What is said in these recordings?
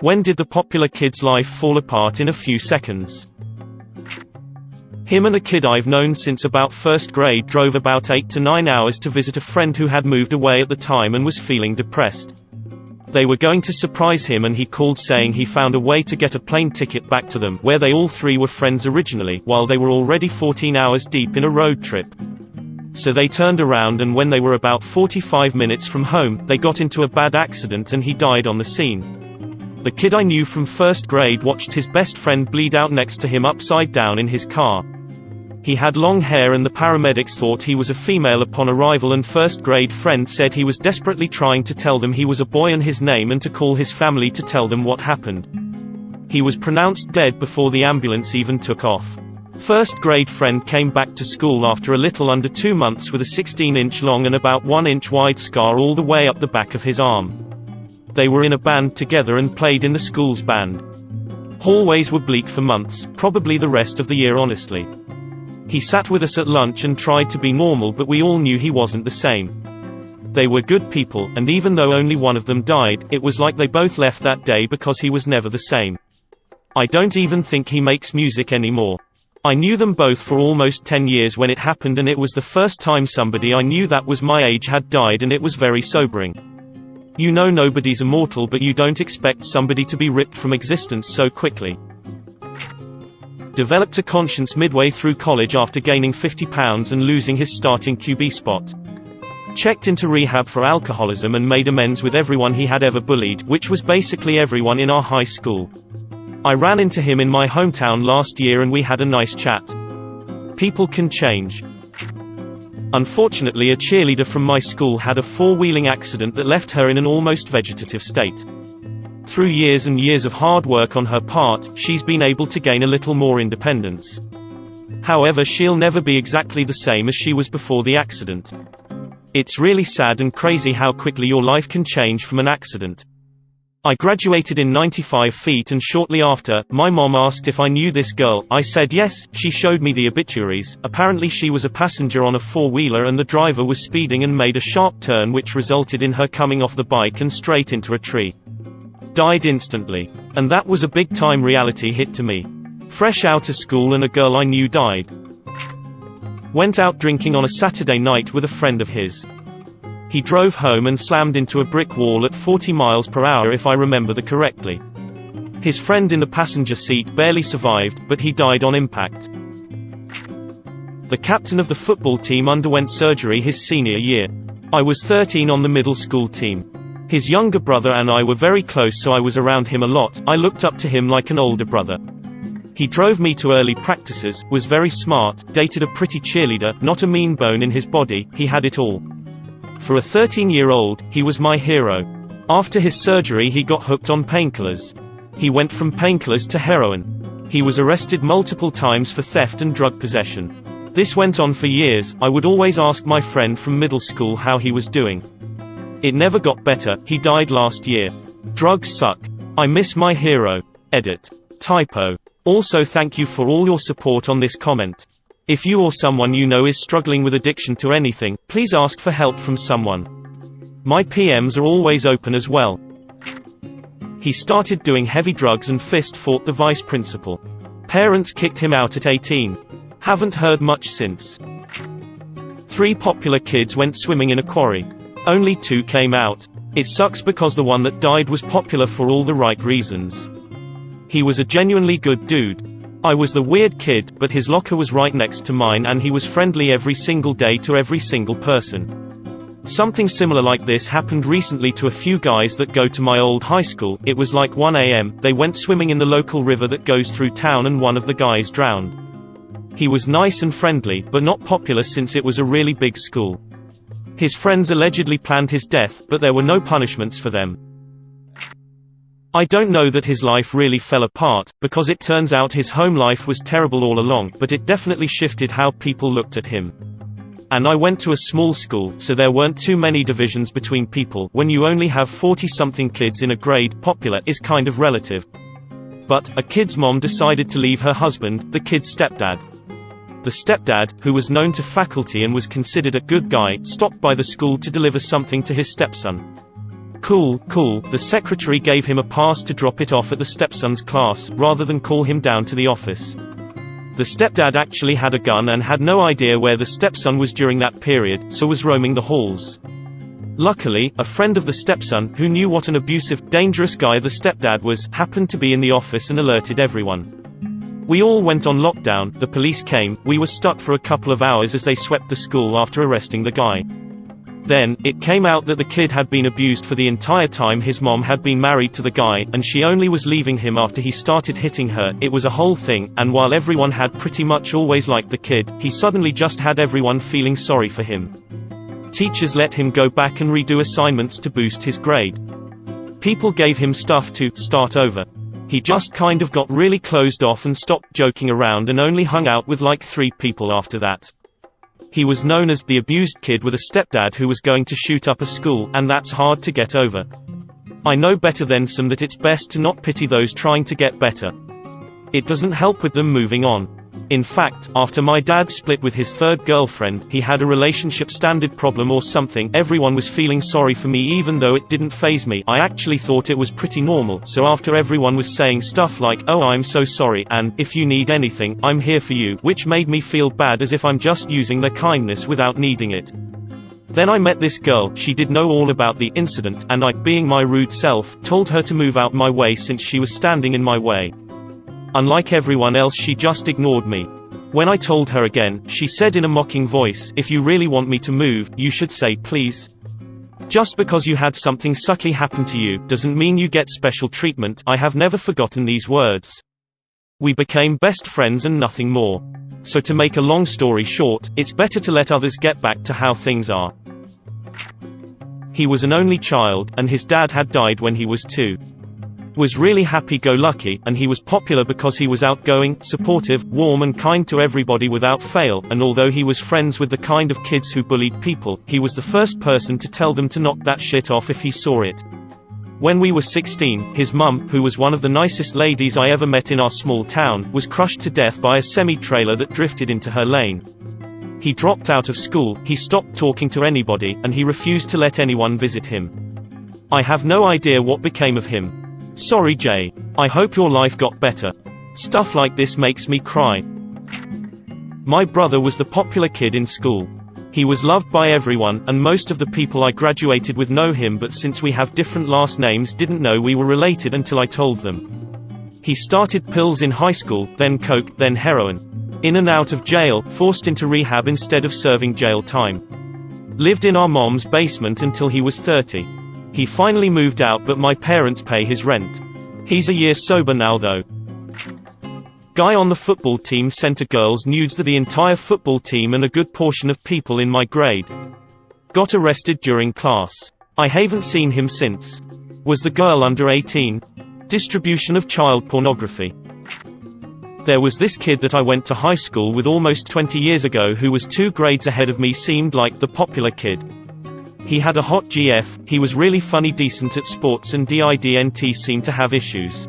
When did the popular kid's life fall apart in a few seconds? Him and a kid I've known since about first grade drove about 8 to 9 hours to visit a friend who had moved away at the time and was feeling depressed. They were going to surprise him and he called saying he found a way to get a plane ticket back to them, where they all three were friends originally, while they were already 14 hours deep in a road trip. So they turned around, and when they were about 45 minutes from home, they got into a bad accident and he died on the scene. The kid I knew from first grade watched his best friend bleed out next to him upside down in his car. He had long hair and the paramedics thought he was a female upon arrival, and first grade friend said he was desperately trying to tell them he was a boy and his name and to call his family to tell them what happened. He was pronounced dead before the ambulance even took off. First grade friend came back to school after a little under 2 months with a 16-inch long and about 1-inch wide scar all the way up the back of his arm. They were in a band together and played in the school's band. Hallways were bleak for months, probably the rest of the year honestly. He sat with us at lunch and tried to be normal, but we all knew he wasn't the same. They were good people, and even though only one of them died, it was like they both left that day because he was never the same. I don't even think he makes music anymore. I knew them both for almost 10 years when it happened, and it was the first time somebody I knew that was my age had died, and it was very sobering. You know, nobody's immortal, but you don't expect somebody to be ripped from existence so quickly. Developed a conscience midway through college after gaining 50 pounds and losing his starting QB spot. Checked into rehab for alcoholism and made amends with everyone he had ever bullied, which was basically everyone in our high school. I ran into him in my hometown last year and we had a nice chat. People can change. Unfortunately, a cheerleader from my school had a four-wheeling accident that left her in an almost vegetative state. Through years and years of hard work on her part, she's been able to gain a little more independence. However, she'll never be exactly the same as she was before the accident. It's really sad and crazy how quickly your life can change from an accident. I graduated in 95 feet, and shortly after, my mom asked if I knew this girl. I said yes. She showed me the obituaries. Apparently she was a passenger on a four-wheeler and the driver was speeding and made a sharp turn which resulted in her coming off the bike and straight into a tree. Died instantly. And that was a big-time reality hit to me. Fresh out of school and a girl I knew died. Went out drinking on a Saturday night with a friend of his. He drove home and slammed into a brick wall at 40 miles per hour if I remember correctly. His friend in the passenger seat barely survived, but he died on impact. The captain of the football team underwent surgery his senior year. I was 13 on the middle school team. His younger brother and I were very close, so I was around him a lot. I looked up to him like an older brother. He drove me to early practices, was very smart, dated a pretty cheerleader, not a mean bone in his body, he had it all. For a 13-year-old, he was my hero. After his surgery he got hooked on painkillers. He went from painkillers to heroin. He was arrested multiple times for theft and drug possession. This went on for years. I would always ask my friend from middle school how he was doing. It never got better. He died last year. Drugs suck. I miss my hero. Edit. Typo. Also, thank you for all your support on this comment. If you or someone you know is struggling with addiction to anything, please ask for help from someone. My PMs are always open as well. He started doing heavy drugs and fist fought the vice principal. Parents kicked him out at 18. Haven't heard much since. 3 popular kids went swimming in a quarry. Only 2 came out. It sucks because the one that died was popular for all the right reasons. He was a genuinely good dude. I was the weird kid, but his locker was right next to mine and he was friendly every single day to every single person. Something similar like this happened recently to a few guys that go to my old high school. It was like 1 a.m., they went swimming in the local river that goes through town and one of the guys drowned. He was nice and friendly, but not popular since it was a really big school. His friends allegedly planned his death, but there were no punishments for them. I don't know that his life really fell apart, because it turns out his home life was terrible all along, but it definitely shifted how people looked at him. And I went to a small school, so there weren't too many divisions between people. When you only have 40-something kids in a grade, popular is kind of relative. But, a kid's mom decided to leave her husband, the kid's stepdad. The stepdad, who was known to faculty and was considered a good guy, stopped by the school to deliver something to his stepson. Cool, cool. The secretary gave him a pass to drop it off at the stepson's class, rather than call him down to the office. The stepdad actually had a gun and had no idea where the stepson was during that period, so was roaming the halls. Luckily, a friend of the stepson, who knew what an abusive, dangerous guy the stepdad was, happened to be in the office and alerted everyone. We all went on lockdown, the police came, we were stuck for a couple of hours as they swept the school after arresting the guy. Then, it came out that the kid had been abused for the entire time his mom had been married to the guy, and she only was leaving him after he started hitting her. It was a whole thing, and while everyone had pretty much always liked the kid, he suddenly just had everyone feeling sorry for him. Teachers let him go back and redo assignments to boost his grade. People gave him stuff to start over. He just kind of got really closed off and stopped joking around and only hung out with like 3 people after that. He was known as the abused kid with a stepdad who was going to shoot up a school, and that's hard to get over. I know better than some that it's best to not pity those trying to get better. It doesn't help with them moving on. In fact, after my dad split with his 3rd girlfriend, he had a relationship standard problem or something, everyone was feeling sorry for me even though it didn't faze me. I actually thought it was pretty normal, so after everyone was saying stuff like, "Oh, I'm so sorry," and "If you need anything, I'm here for you," which made me feel bad as if I'm just using their kindness without needing it. Then I met this girl, she did know all about the incident, and I, being my rude self, told her to move out my way since she was standing in my way. Unlike everyone else, she just ignored me. When I told her again, she said in a mocking voice, "If you really want me to move, you should say please. Just because you had something sucky happen to you, doesn't mean you get special treatment." I have never forgotten these words. We became best friends and nothing more. So to make a long story short, it's better to let others get back to how things are. He was an only child, and his dad had died when he was 2. Was really happy-go-lucky, and he was popular because he was outgoing, supportive, warm and kind to everybody without fail, and although he was friends with the kind of kids who bullied people, he was the first person to tell them to knock that shit off if he saw it. When we were 16, his mum, who was one of the nicest ladies I ever met in our small town, was crushed to death by a semi-trailer that drifted into her lane. He dropped out of school, he stopped talking to anybody, and he refused to let anyone visit him. I have no idea what became of him. Sorry Jay. I hope your life got better. Stuff like this makes me cry. My brother was the popular kid in school. He was loved by everyone, and most of the people I graduated with know him, but since we have different last names, didn't know we were related until I told them. He started pills in high school, then coke, then heroin. In and out of jail, forced into rehab instead of serving jail time. Lived in our mom's basement until he was 30. He finally moved out, but my parents pay his rent. He's a year sober now though. Guy on the football team sent a girl's nudes to the entire football team and a good portion of people in my grade. Got arrested during class. I haven't seen him since. Was the girl under 18? Distribution of child pornography. There was this kid that I went to high school with almost 20 years ago who was 2 grades ahead of me, seemed like the popular kid. He had a hot GF, he was really funny, decent at sports, and didn't seem to have issues.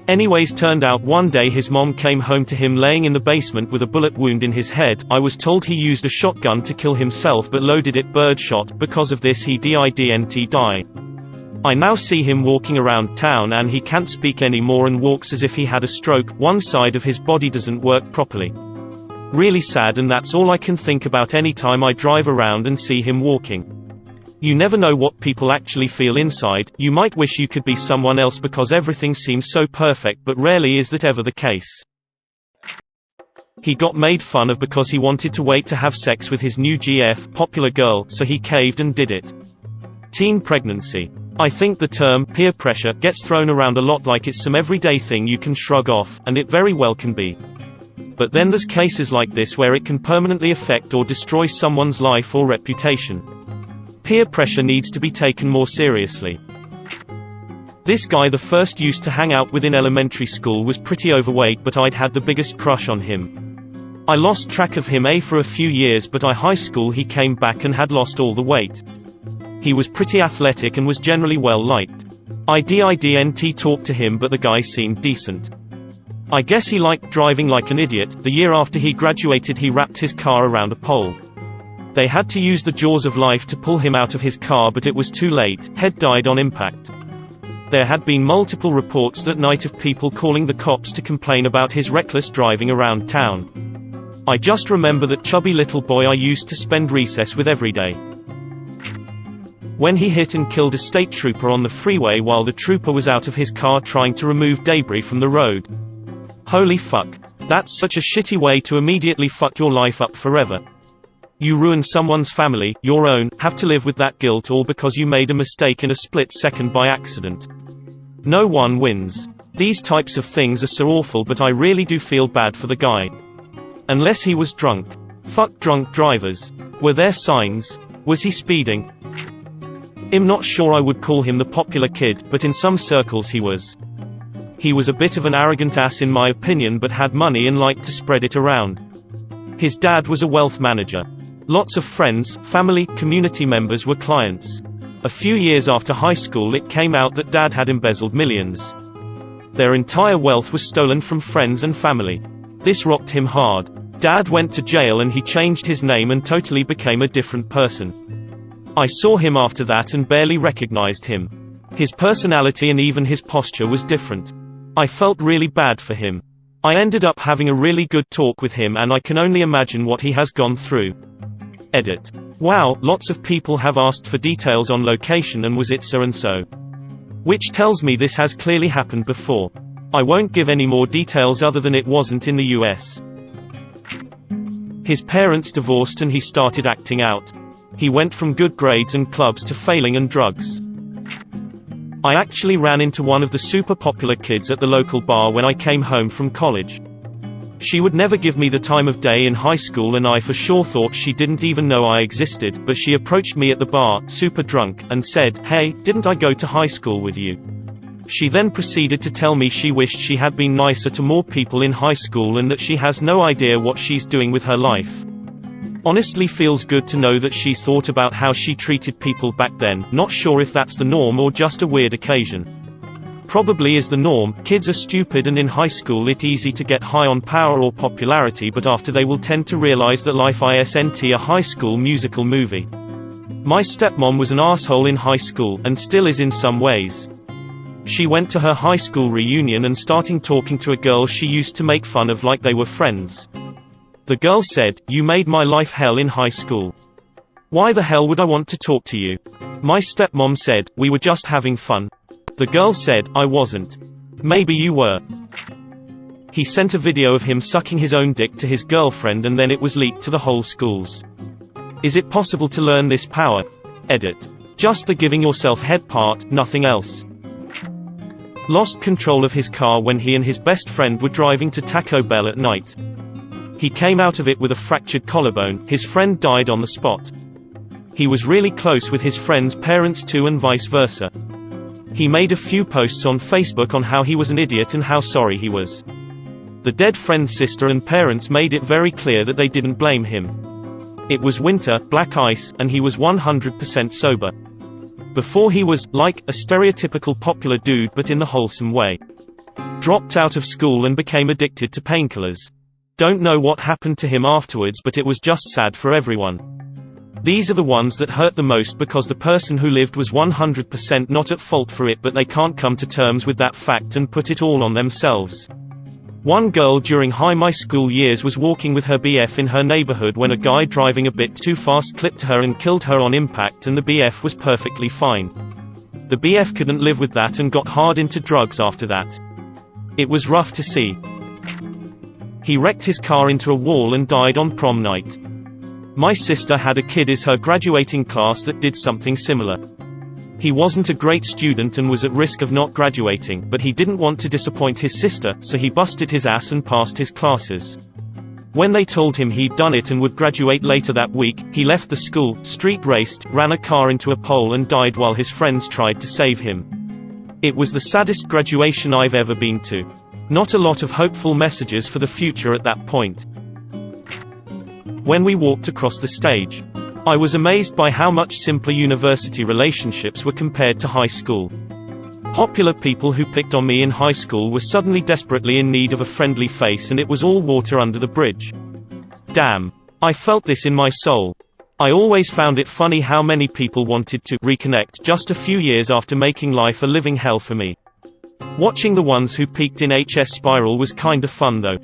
Anyways, turned out one day his mom came home to him laying in the basement with a bullet wound in his head. I was told he used a shotgun to kill himself but loaded it birdshot, because of this he didn't die. I now see him walking around town and he can't speak anymore and walks as if he had a stroke, one side of his body doesn't work properly. Really sad, and that's all I can think about any time I drive around and see him walking. You never know what people actually feel inside. You might wish you could be someone else because everything seems so perfect, but rarely is that ever the case. He got made fun of because he wanted to wait to have sex with his new GF, popular girl, so he caved and did it. Teen pregnancy. I think the term peer pressure gets thrown around a lot like it's some everyday thing you can shrug off, and it very well can be. But then there's cases like this where it can permanently affect or destroy someone's life or reputation. Peer pressure needs to be taken more seriously. This guy the first used to hang out with in elementary school was pretty overweight, but I'd had the biggest crush on him. I lost track of him for a few years, but high school he came back and had lost all the weight. He was pretty athletic and was generally well liked. I didn't talk to him, but the guy seemed decent. I guess he liked driving like an idiot. The year after he graduated he wrapped his car around a pole. They had to use the jaws of life to pull him out of his car, but it was too late. Head died on impact. There had been multiple reports that night of people calling the cops to complain about his reckless driving around town. I just remember that chubby little boy I used to spend recess with every day. When he hit and killed a state trooper on the freeway while the trooper was out of his car trying to remove debris from the road. Holy fuck. That's such a shitty way to immediately fuck your life up forever. You ruin someone's family, your own, have to live with that guilt all because you made a mistake in a split second by accident. No one wins. These types of things are so awful, but I really do feel bad for the guy. Unless he was drunk. Fuck drunk drivers. Were there signs? Was he speeding? I'm not sure I would call him the popular kid, but in some circles he was. He was a bit of an arrogant ass in my opinion, but had money and liked to spread it around. His dad was a wealth manager. Lots of friends, family, community members were clients. A few years after high school it came out that dad had embezzled millions. Their entire wealth was stolen from friends and family. This rocked him hard. Dad went to jail and he changed his name and totally became a different person. I saw him after that and barely recognized him. His personality and even his posture was different. I felt really bad for him. I ended up having a really good talk with him and I can only imagine what he has gone through. Edit. Wow, lots of people have asked for details on location and was it so and so. Which tells me this has clearly happened before. I won't give any more details other than it wasn't in the US. His parents divorced and he started acting out. He went from good grades and clubs to failing and drugs. I actually ran into one of the super popular kids at the local bar when I came home from college. She would never give me the time of day in high school and I for sure thought she didn't even know I existed, but she approached me at the bar, super drunk, and said, "Hey, didn't I go to high school with you?" She then proceeded to tell me she wished she had been nicer to more people in high school and that she has no idea what she's doing with her life. Honestly feels good to know that she's thought about how she treated people back then. Not sure if that's the norm or just a weird occasion. Probably is the norm. Kids are stupid and in high school it's easy to get high on power or popularity, but after they will tend to realize that life isn't a high school musical movie. My stepmom was an asshole in high school, and still is in some ways. She went to her high school reunion and starting talking to a girl she used to make fun of like they were friends. The girl said, "You made my life hell in high school. Why the hell would I want to talk to you?" My stepmom said, "We were just having fun." The girl said, "I wasn't." "Maybe you were." He sent a video of him sucking his own dick to his girlfriend and then it was leaked to the whole schools. Is it possible to learn this power? Edit. Just the giving yourself head part, nothing else. Lost control of his car when he and his best friend were driving to Taco Bell at night. He came out of it with a fractured collarbone. His friend died on the spot. He was really close with his friend's parents too and vice versa. He made a few posts on Facebook on how he was an idiot and how sorry he was. The dead friend's sister and parents made it very clear that they didn't blame him. It was winter, black ice, and he was 100% sober. Before he was, like, a stereotypical popular dude but in the wholesome way. Dropped out of school and became addicted to painkillers. Don't know what happened to him afterwards, but it was just sad for everyone. These are the ones that hurt the most because the person who lived was 100% not at fault for it, but they can't come to terms with that fact and put it all on themselves. One girl during my school years was walking with her BF in her neighborhood when a guy driving a bit too fast clipped her and killed her on impact, and the BF was perfectly fine. The BF couldn't live with that and got hard into drugs after that. It was rough to see. He wrecked his car into a wall and died on prom night. My sister had a kid in her graduating class that did something similar. He wasn't a great student and was at risk of not graduating, but he didn't want to disappoint his sister, so he busted his ass and passed his classes. When they told him he'd done it and would graduate later that week, he left the school, street raced, ran a car into a pole and died while his friends tried to save him. It was the saddest graduation I've ever been to. Not a lot of hopeful messages for the future at that point. When we walked across the stage, I was amazed by how much simpler university relationships were compared to high school. Popular people who picked on me in high school were suddenly desperately in need of a friendly face, and it was all water under the bridge. Damn. I felt this in my soul. I always found it funny how many people wanted to reconnect just a few years after making life a living hell for me. Watching the ones who peaked in HS spiral was kinda fun though.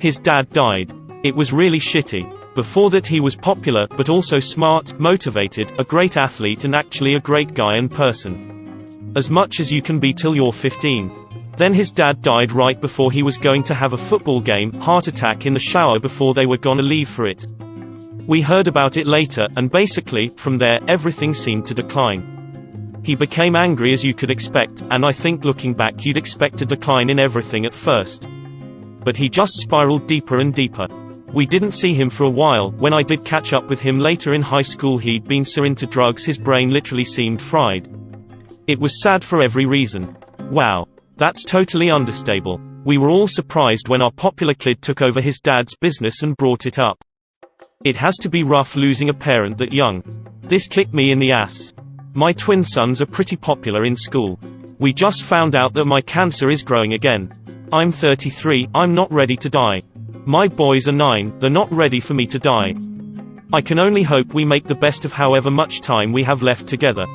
His dad died. It was really shitty. Before that he was popular, but also smart, motivated, a great athlete and actually a great guy and person. As much as you can be till you're 15. Then his dad died right before he was going to have a football game, heart attack in the shower before they were gonna leave for it. We heard about it later, and basically, from there, everything seemed to decline. He became angry as you could expect, and I think looking back you'd expect a decline in everything at first. But he just spiraled deeper and deeper. We didn't see him for a while. When I did catch up with him later in high school he'd been so into drugs his brain literally seemed fried. It was sad for every reason. Wow. That's totally understable. We were all surprised when our popular kid took over his dad's business and brought it up. It has to be rough losing a parent that young. This kicked me in the ass. My twin sons are pretty popular in school. We just found out that my cancer is growing again. I'm 33, I'm not ready to die. My boys are 9, they're not ready for me to die. I can only hope we make the best of however much time we have left together.